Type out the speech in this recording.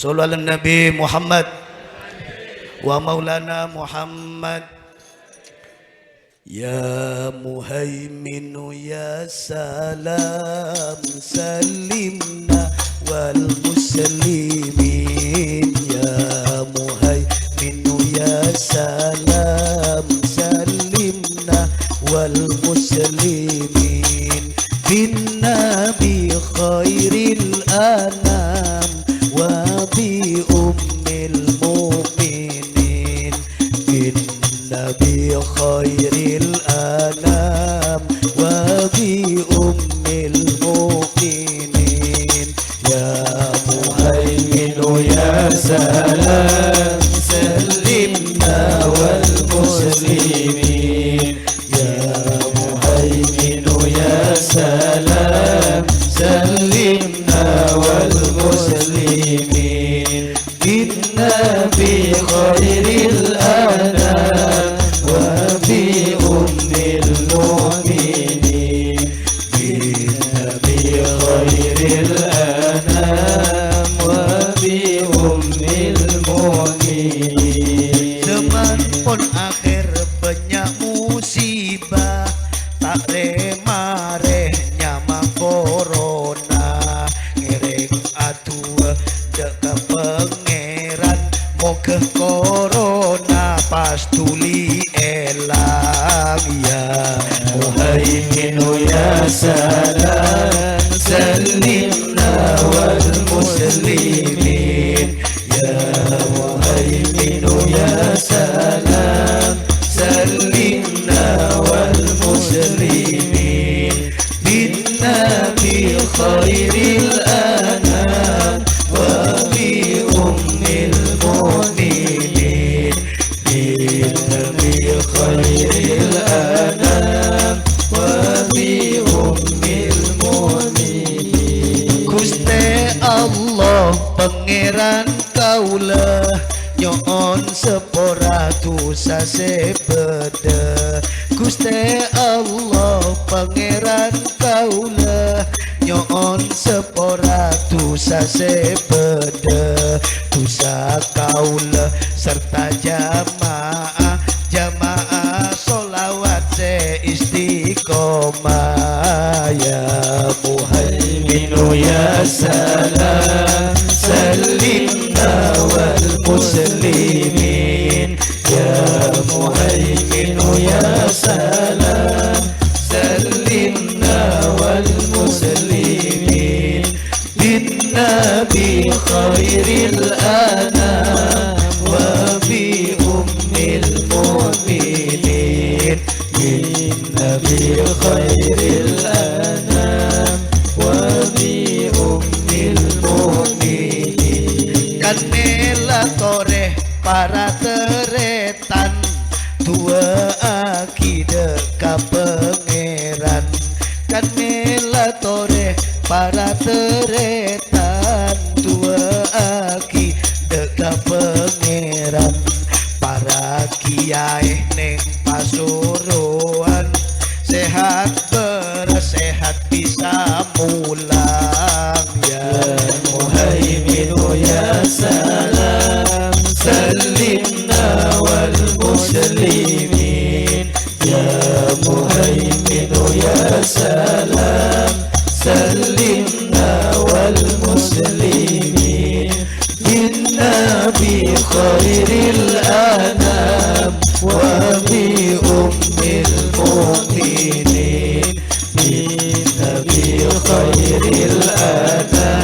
Sallu ala Nabi Muhammad wa maulana Muhammad. Ya Muhaiminu ya salam salimna wal muslimin. Ya Muhaiminu ya salam salimna wal muslimin. Bin Nabi khairil anam wa bi ummil mu'minin. Bin Nabi khairil anam wa bi ummil mu'minin. Ya Muhaiminu ya salam salimna wal muslimin. Ya Muhaiminu ya salam salimna wal muslimin. Bin Nabi khairil anam wa bi ummil mu'minin. Bin Nabi khairil anam wa bi ummil mu'minin. Zaman pun akhir banyak musibah, tak remare nyama corona. Ngereng atua deka pangeran mau ke corona pas tuli elang. Ya Muhaiminu ya salam salimna wal muslimin. Ya Muhaiminu ya salam salimna wal muslimin. Bin Nabi khairil anam wa bi ummil mu'minin. Bin Nabi khairil anam wa bi ummil mu'minin. Gusti Allah pangeran kaulah nyon sepora dosa sebeda. Gusti Allah pangeran kaulah nyon sepora dosa sebeda. Dosa kaulah serta jamaah solawat se istiqomah. Ya Muhaiminu ya salam salimna wal muslimin. Ya Muhaiminu ya salam salimna wal muslimin. Bin Nabi khairil anam wa bi ummil mu'minin. Bin Nabi khairil anam wa bi ummil mu'minin. Kan melatore para teretan tua akidah ka pangeran. Kan melatore para teretan tua akidah ka pangeran. Para kiai neng pasuruan sehat bersehat bisa mulang. Ya Muhaiminu ya salam salimna wal muslimin. Ya Muhaiminu ya salam salimna wal muslimin. Bin Nabi khairil anam wa bi ummil mu'minin. Bin Nabi khairil anam